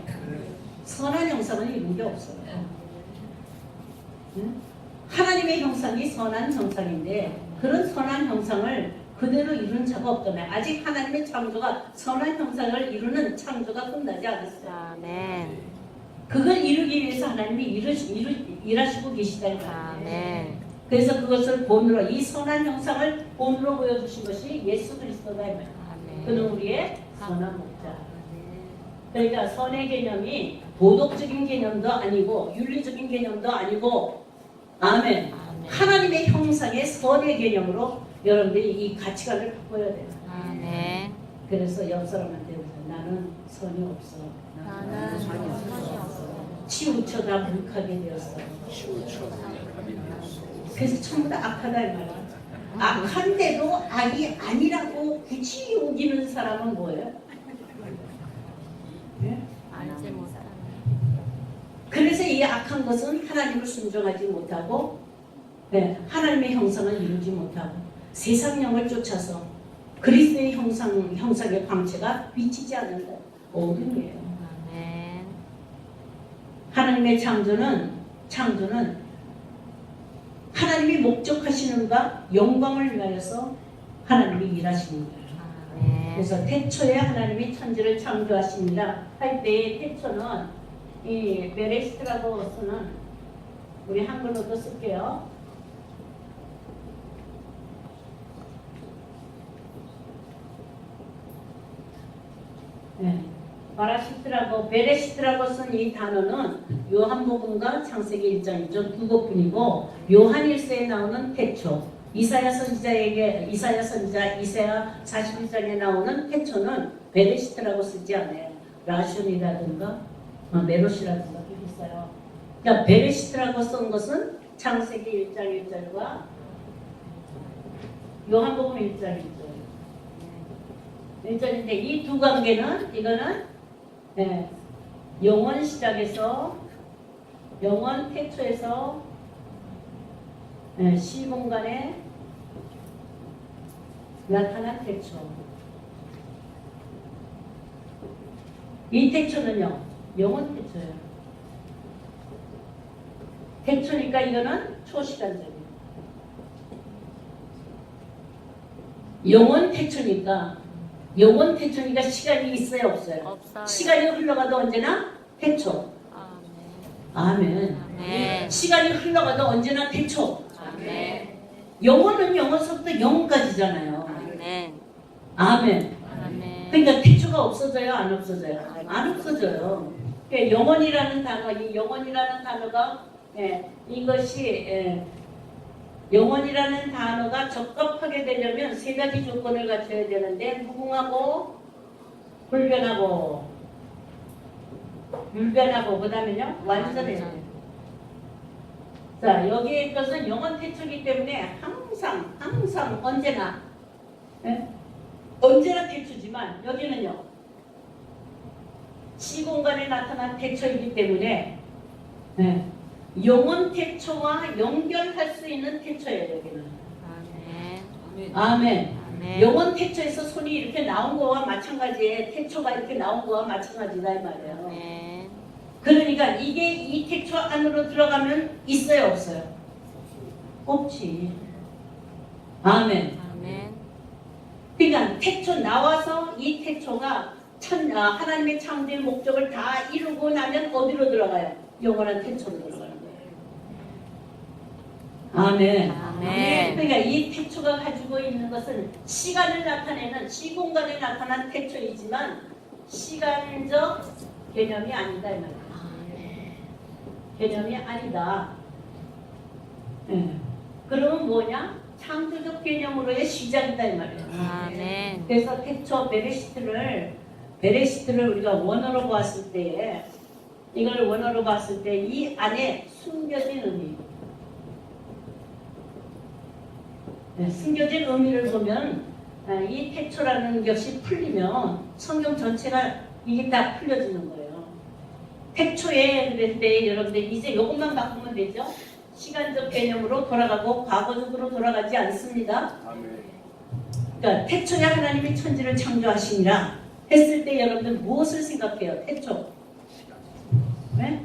선한 형상은 이룬 게 없어요. 응? 하나님의 형상이 선한 형상인데 그런 선한 형상을 그대로 이룬 자가 없다면 아직 하나님의 창조가 선한 형상을 이루는 창조가 끝나지 않았어요. 아멘. 그걸 이루기 위해서 하나님이 일하시고 계시다. 아멘. 그래서 그것을 본으로 이 선한 형상을 본으로 보여주신 것이 예수 그리스도다. 아멘. 그는 우리의 선한 목자. 그러니까 선의 개념이 도덕적인 개념도 아니고 윤리적인 개념도 아니고 아멘. 하나님의 형상의 선의 개념으로 여러분들이 이 가치관을 바꿔야 돼요. 아멘. 그래서 옆 사람한테 나는 선이 없어. 나는 선이 없어. 치우쳐다 물하게 되었어. 그래서 전부 다 악하다 이 말이야. 악한데도 악이 아니라고 굳이 우기는 사람은 뭐예요? 네? 알지 못하는. 그래서 이 악한 것은 하나님을 순종하지 못하고 하나님의 형상을 이루지 못하고 세상령을 쫓아서 그리스도의 형상의 광채가 비치지 않는다. 어둠이에요. 아멘. 하나님의 창조는 하나님이 목적하시는 바 영광을 위하여서 하나님이 일하시는 거예요. 아멘. 그래서 태초에 하나님이 천지를 창조하십니다 할 때의 태초는 이 베레시트라고 쓰는 우리 한글로도 쓸게요. 바라시트라고 베레시트라고 쓴 이 단어는 요한복음과 창세기 1장 두 곳뿐이고 요한 1서에 나오는 태초, 이사야 선지자 이사야 41장에 나오는 태초는 베레시트라고 쓰지 않아요. 라슌이라든가 메로시라든가 그렇게 써요. 그러니까 베레시트라고 쓴 것은 창세기 1장 1절과 요한복음 1장 1절인데 이 두 관계는 이거는 영원 시작에서 영원 태초에서 시공간에 나타난 태초. 이 태초는요 영원 태초예요. 태초니까 이거는 초시간적이에요. 영원 태초니까 시간이 있어요 없어요? 없어요. 시간이 흘러가도 언제나 태초. 아멘. 아멘. 시간이 흘러가도 언제나 태초. 아멘. 영혼은 영원서부터 영까지잖아요. 아멘. 아멘. 아멘. 그러니까 태초가 없어져요, 안 없어져요? 안 없어져요. 그러니까 영혼이라는 단어, 이 영혼이라는 단어가 이것이 영혼이라는 단어가 적합하게 되려면 세 가지 조건을 갖춰야 되는데 무궁하고 불변하고 율변하고 그다음에요 완전해야 돼요. 자 여기에 것은 영혼 태초이기 때문에 항상 언제나 언제나 태초지만 여기는요 시공간에 나타난 태초이기 때문에 영혼 태초와 연결할 수 있는 태초예요 여기는. 아멘. 아멘. 아멘. 영혼 태초에서 손이 이렇게 나온 거와 마찬가지에 태초가 이렇게 나온 거와 마찬가지다 이 말이에요. 아멘. 그러니까 이게 이 태초 안으로 들어가면 있어요 없어요? 없지. 아멘. 아멘. 그러니까 태초 나와서 이 태초가 하나님의 창조의 목적을 다 이루고 나면 어디로 들어가요? 영원한 태초로 들어가는 거예요. 아멘. 아멘. 그러니까 이 태초가 가지고 있는 것은 시간을 나타내는 시공간에 나타난 태초이지만 시간적 개념이 아니다 이 말이에요. 개념이 아니다. 그러면 뭐냐? 창조적 개념으로의 시작이다 이 말이에요. 아멘. 그래서 태초 베레시트를 우리가 원어로 봤을 때에 이걸 원어로 봤을 때 이 안에 숨겨진 의미, 숨겨진 의미를 보면 이 태초라는 것이 풀리면 성경 전체가 이게 다 풀려지는 거예요. 태초에 그랬는데 여러분들 이제 이것만 바꾸면 되죠. 시간적 개념으로 돌아가고 과거적으로 돌아가지 않습니다. 그러니까 태초에 하나님이 천지를 창조하시니라 했을 때 여러분들 무엇을 생각해요? 태초. 네?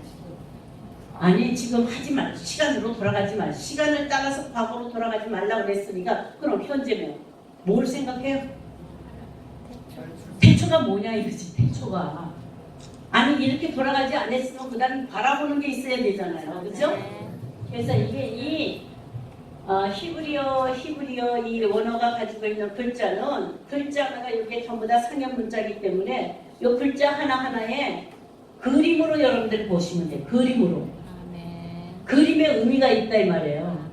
아니 지금 하지 말. 시간으로 돌아가지 말. 시간을 따라서 과거로 돌아가지 말라고 그랬으니까 그럼 현재면 뭘 생각해요? 태초가 뭐냐 이거지. 태초가. 아니 이렇게 돌아가지 않았으면 그 다음 바라보는 게 있어야 되잖아요. 그죠? 그래서 이게 이 히브리어 이 원어가 가지고 있는 글자는 글자 하나가 이게 전부 다 상형 문자이기 때문에 이 글자 하나하나에 그림으로 여러분들이 보시면 돼요. 그림으로. 그림의 의미가 있다 이 말이에요.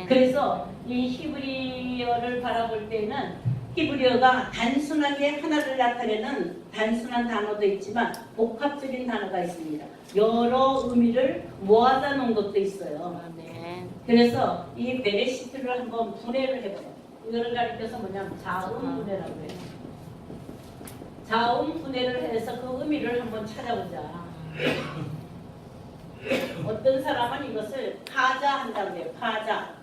그래서 이 히브리어를 바라볼 때는 히브리어가 단순하게 하나를 나타내는 단순한 단어도 있지만 복합적인 단어가 있습니다. 여러 의미를 모아다 놓은 것도 있어요. 그래서 이 베레시트를 한번 분해를 해봐요. 이거를 가리켜서 뭐냐면 자음 분해라고 해요. 자음 분해를 해서 그 의미를 한번 찾아보자. 어떤 사람은 이것을 파자 한다고 해요. 파자.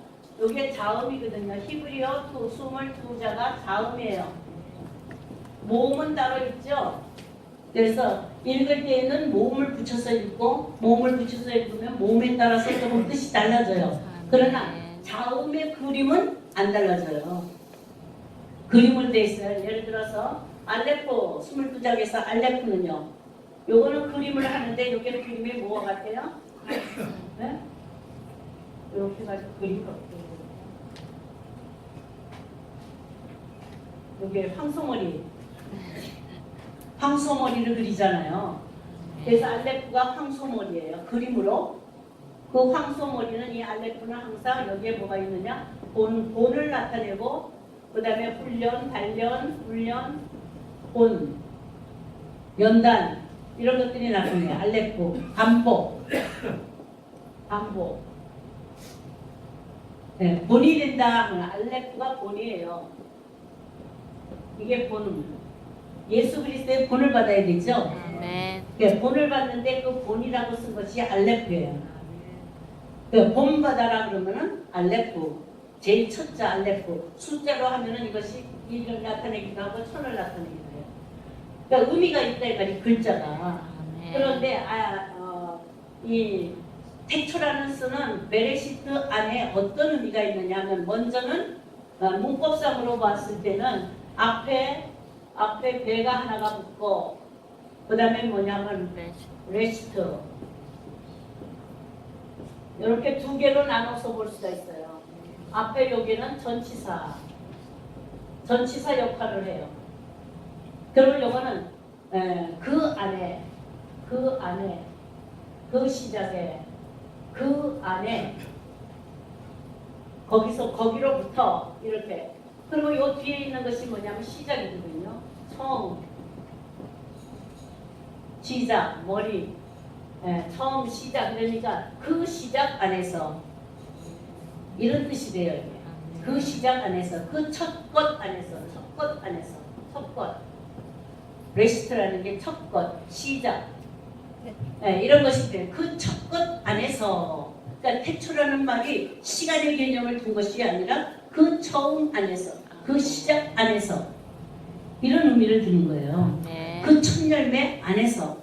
이게 자음이거든요. 히브리어 22자가 자음이에요. 모음은 따로 있죠. 그래서 읽을 때에는 모음을 붙여서 읽고 모음을 붙여서 읽으면 모음에 따라서 조금 뜻이 달라져요. 그러나 자음의 그림은 안 달라져요. 그림을 돼 있어요. 예를 들어서 알레포 22장에서 알레포는요. 요거는 그림을 하는데 요게 그림이 뭐가 같아요? 네? 이렇게 가지고 그림을 어떻게 요게 황소머리를 그리잖아요. 그래서 알레프가 황소머리예요. 그림으로. 그 황소머리는 이 알레프는 항상 여기에 뭐가 있느냐? 본을 나타내고 그 다음에 훈련, 단련, 훈련, 본, 연단 이런 것들이 나타나요. 알레프, 반복. 네, 본이 된다 하면 알레프가 본이에요. 이게 본. 예수 그리스도의 본을 받아야 되죠. 네, 본을 받는데 그 본이라고 쓴 것이 알레프예요. 그 본 받아라 그러면은 알레프. 제일 첫자 알레프. 숫자로 하면은 이것이 1을 나타내기도 하고 1000을 나타내기도 해요. 그러니까 의미가 있다 이 글자가. 그런데 이 태초라는 쓰는 베레시트 안에 어떤 의미가 있느냐 하면 먼저는 문법상으로 봤을 때는 앞에 배가 하나가 붙고 그 다음에 뭐냐면 레시트 이렇게 두 개로 나눠서 볼 수가 있어요. 앞에 여기는 전치사 역할을 해요. 그러면 요거는 그 안에 그 시작에 그 안에 거기로부터 이렇게 그리고 요 뒤에 있는 것이 뭐냐면 시작이거든요. 처음 시작 머리 처음 시작 그러니까 그 시작 안에서 이런 뜻이 돼요. 이게. 그 시작 안에서 그 첫 것 안에서 첫 것 레시트라는 게 첫 것 시작 이런 것이 돼요. 그 첫 것 안에서 그러니까 태초라는 말이 시간의 개념을 둔 것이 아니라 그 처음 안에서 그 시작 안에서 이런 의미를 두는 거예요. 그 첫 열매 안에서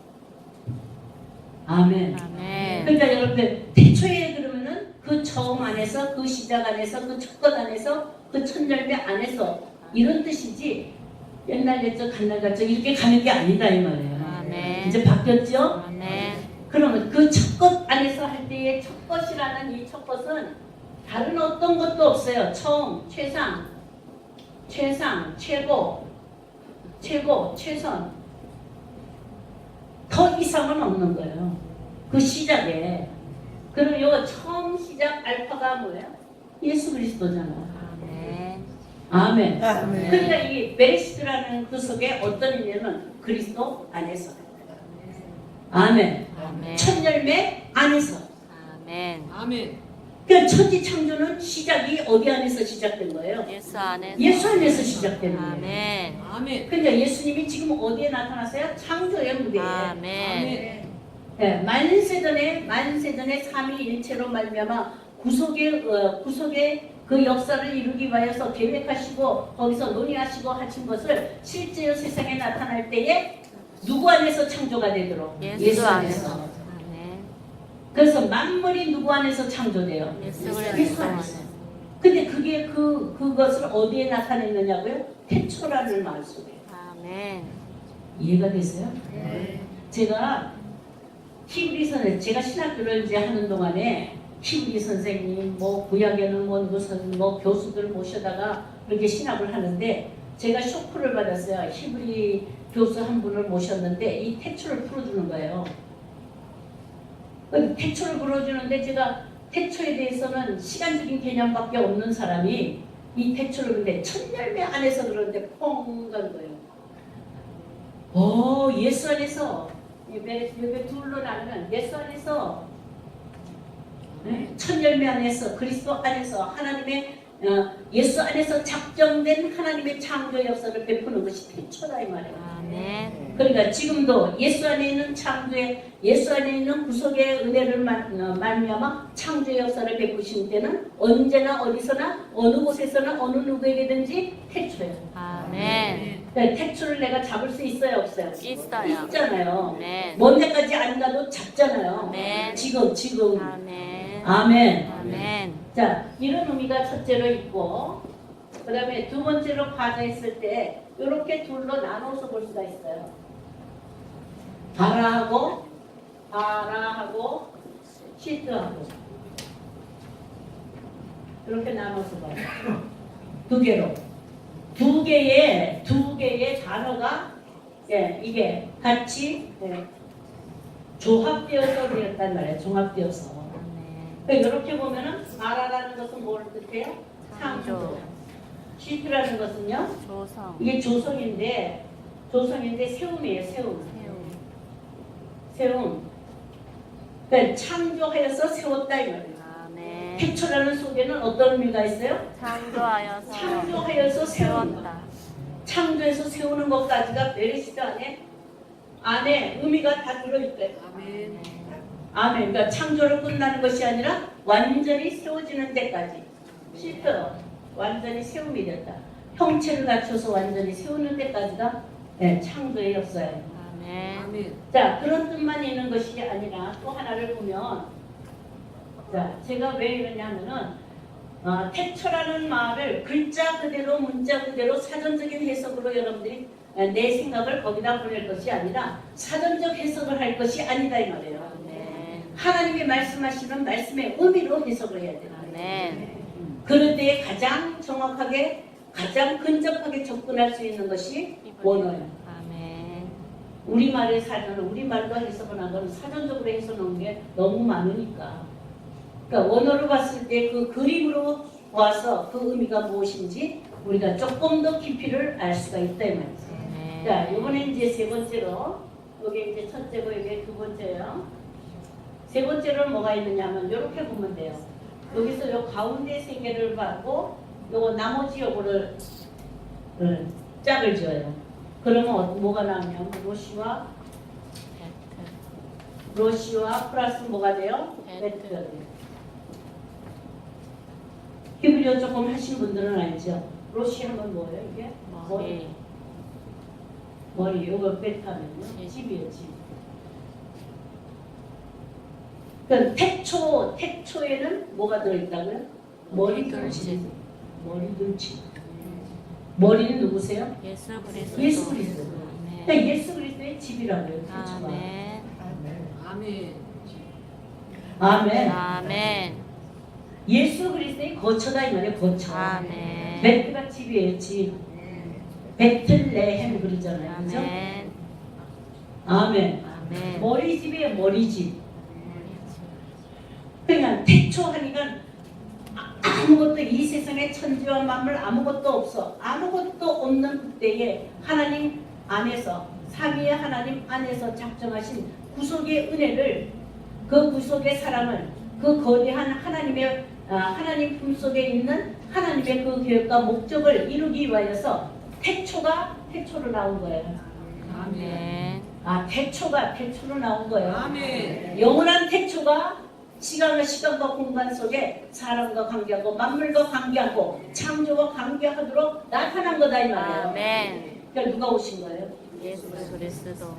아멘. 그러니까 여러분들 태초에 그러면은 그 처음 안에서 그 시작 안에서 그 첫 것 안에서 그 첫 열매 안에서 이런 뜻이지 옛날 옛적 간날 같죠 이렇게 가는 게 아니다 이 말이에요. 아멘. 이제 바뀌었죠? 아멘. 그러면 그 첫 것 안에서 할 때의 첫 것이라는 이 첫 것은 다른 어떤 것도 없어요. 처음, 최상, 최고, 최선. 더 이상은 없는 거예요. 그 시작에. 그럼 요 처음 시작 알파가 뭐예요? 예수 그리스도잖아. 아멘. 아멘. 아멘. 그러니까 이 베레시드라는 그 속에 어떤 의미는 그리스도 안에서. 아멘. 아멘. 첫 열매 안에서. 아멘. 아멘. 그러니까 천지 창조는 시작이 어디 안에서 시작된 거예요? 예수 안에서. 예수 안에서 시작된 거예요. 아멘. 아멘. 그러니까 예수님이 지금 어디에 나타났어요? 창조의 무대에. 아멘. 네, 만세전에 삼위일체로 말미암아 구속의 그 역사를 이루기 위하여서 계획하시고 거기서 논의하시고 하신 것을 실제로 세상에 나타날 때에 누구 안에서 창조가 되도록 예수 안에서. 아멘. 그래서 만물이 누구 안에서 창조돼요? 예수 예수 그리스도 안에서. 안에서. 근데 그게 그것을 어디에 나타냈느냐고요? 태초라는 말 속에. 아멘. 이해가 되세요? 네. 제가 히브리서는 제가 신학교를 이제 하는 동안에 히브리 선생님, 뭐 구약에는 뭐 교수들 모셔다가 그렇게 신학을 하는데 제가 쇼크를 받았어요. 히브리 교수 한 분을 모셨는데 이 태초를 풀어주는 거예요. 태초를 풀어주는데 제가 태초에 대해서는 시간적인 개념밖에 없는 사람이 이 태초를 근데 첫 열매 안에서 그러는데 펑 간 거예요. 예수 안에서 이게 둘로 나누면 예수 안에서 첫 열매 안에서 그리스도 안에서 하나님의 예수 안에서 작정된 하나님의 창조 역사를 베푸는 것이 태초다 이 말이에요. 아멘. 그러니까 지금도 예수 안에 있는 예수 안에 있는 구속의 은혜를 말미암아 창조의 역사를 베푸신 때는 언제나 어디서나 어느 곳에서나 어느 누구에게든지 태초예요. 아멘. 그러니까 태초를 내가 잡을 수 있어요, 없어요? 있어요. 있잖아요. 아멘. 먼 데까지 안 가도 잡잖아요. 아멘. 지금. 아멘. 아멘. 아멘. 자, 이런 의미가 첫째로 있고, 그 다음에 두 번째로 파자했을 때, 이렇게 둘로 나눠서 볼 수가 있어요. 바라하고, 시트하고. 이렇게 나눠서 봐요. 두 개로. 두 개의 단어가, 이게 같이, 조합되어서 되었단 말이에요. 종합되어서. 아멘. 이렇게 보면은 바라라는 것은 뭐를 뜻해요? 창조. 시트라는 것은요? 조성. 이게 조성인데 세움이에요. 세움. 그러니까 창조하여서 세웠다 이 말이에요. 아멘. 태초라는 속에는 어떤 의미가 있어요? 창조하여서 창조하여서 세운다. 세웠다. 창조해서 세우는 것까지가 베레시트 안에 의미가 다 들어있대요. 아멘. 아멘. 그러니까 창조로 끝나는 것이 아니라 완전히 세워지는 데까지. 시트. 완전히 세움이 됐다. 형체를 갖춰서 완전히 세우는 데까지가 창조의 역사예요. 아멘. 아멘. 자, 그런 뜻만 있는 것이 아니라 또 하나를 보면, 자, 제가 왜 이러냐면은, 태초라는 말을 글자 그대로, 문자 그대로 사전적인 해석으로 여러분들이 내 생각을 거기다 보낼 것이 아니라 사전적 해석을 할 것이 아니다 이 말이에요. 아멘. 하나님이 말씀하시는 말씀의 의미로 해석을 해야 돼요. 아멘. 그럴 때에 가장 정확하게, 가장 근접하게 접근할 수 있는 것이 원어예요. 아멘. 우리말의 사전은 우리말로 해석을 한 거는 사전적으로 해석한 게 너무 많으니까. 그러니까 원어로 봤을 때 그 그림으로 와서 그 의미가 무엇인지 우리가 조금 더 깊이를 알 수가 있다 이 말이죠. 아멘. 자, 이번에 이제 세 번째로, 여기 이제 첫째고 이게 두 번째예요. 세 번째로는 뭐가 있느냐 하면 이렇게 보면 돼요. 여기서 요 가운데 세 개를 받고 요거 나머지 요거를 짝을 지어요. 그러면 뭐가 나오냐면 로시와 플러스 뭐가 돼요? 베트가 돼요. 히브리어 조금 하신 분들은 알죠? 로시 하면 뭐예요 이게? 머리. 요거 베트하면요? 집이에요, 집. 그러니까 태초에는 뭐가 들어있다고요? 머리둘치. 머리는 누구세요? 예수 그리스도. 예수 그리스도. 아멘. 그러니까 예수 그리스도의 집이라고요. 태초가. 아멘. 아멘. 아멘. 아멘. 예수 그리스도의 거처다 이 말이에요. 거처. 아멘. 베트가 집이에요. 집. 베틀레헴 그러잖아요. 그죠? 아멘. 아멘. 아멘. 머리 집이에요. 머리 집. 그러니까 태초하니까 아무것도 이 세상에 천지와 만물 아무것도 없어. 아무것도 없는 그때에 하나님 안에서 삼위의 하나님 안에서 작정하신 구속의 은혜를 그 구속의 사랑을 그 거대한 하나님의 하나님 품속에 있는 하나님의 그 계획과 목적을 이루기 위하여서 태초로 나온 거예요. 아멘. 아멘. 태초로 나온 거예요. 아멘. 영원한 태초가 시간과 공간 속에 사람과 관계하고 만물과 관계하고 창조와 관계하도록 나타난 거다 이 말이에요. 아멘. 그러니까 누가 오신 거예요? 예수 그리스도.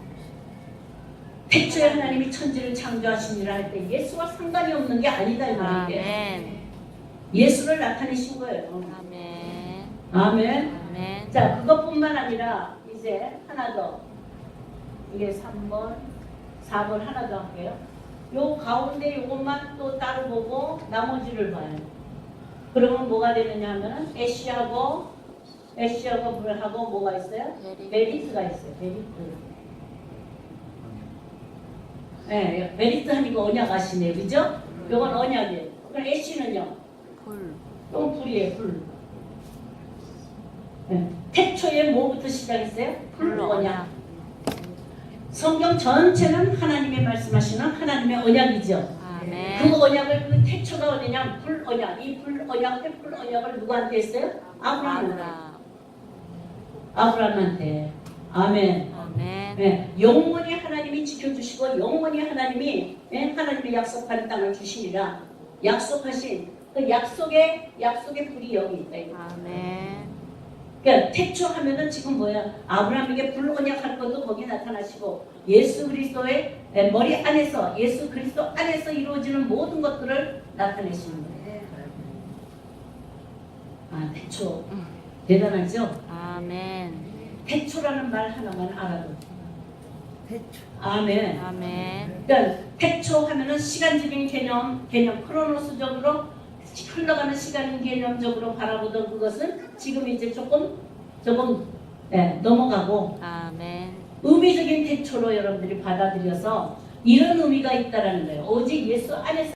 태초에 하나님이 천지를 창조하시니라 할 때 예수와 상관이 없는 게 아니다 이 말이에요. 아멘. 예수를 나타내신 거예요. 아멘. 아멘. 아멘. 자, 그것뿐만 아니라 이제 하나 더. 이게 3번, 4번 하나 더 할게요. 요 가운데 요것만 또 따로 보고 나머지를 봐요. 그러면 뭐가 되느냐 하면 애쉬하고 불하고 뭐가 있어요? 메리트가 있어요. 메리트. 네, 메리트 하니까 언약 아시네요. 그죠? 요건 언약이에요. 그럼 애쉬는요? 불. 또 불이에요. 불. 네. 태초에 뭐부터 시작했어요? 불 언약. 성경 전체는 하나님의 말씀하시는 하나님의 언약이죠. 아멘. 그 언약을 그 태초가 어디냐? 불 언약. 이 불 언약을 누구한테 했어요? 아브라함한테. 아브라함한테. 아멘. 아멘. 네, 영원히 하나님이 지켜주시고 영원히 하나님이 하나님의 약속하는 땅을 주시니라 약속하신 그 약속의 불이 여기 있다. 이거. 아멘. 그러니까 태초하면은 지금 뭐야? 아브라함에게 불 언약할 것도 거기 나타나시고 예수 그리스도의 머리 안에서 예수 그리스도 안에서 이루어지는 모든 것들을 나타내시는 거예요. 태초 대단하죠? 아멘. 태초라는 말 하나만 알아도. 아멘. 아멘. 그러니까 태초하면은 시간적인 개념 크로노스적으로 흘러가는 시간 개념적으로 바라보던 그것은 지금 이제 조금 넘어가고 아멘. 의미적인 태초로 여러분들이 받아들여서 이런 의미가 있다라는 거예요. 오직 예수 안에서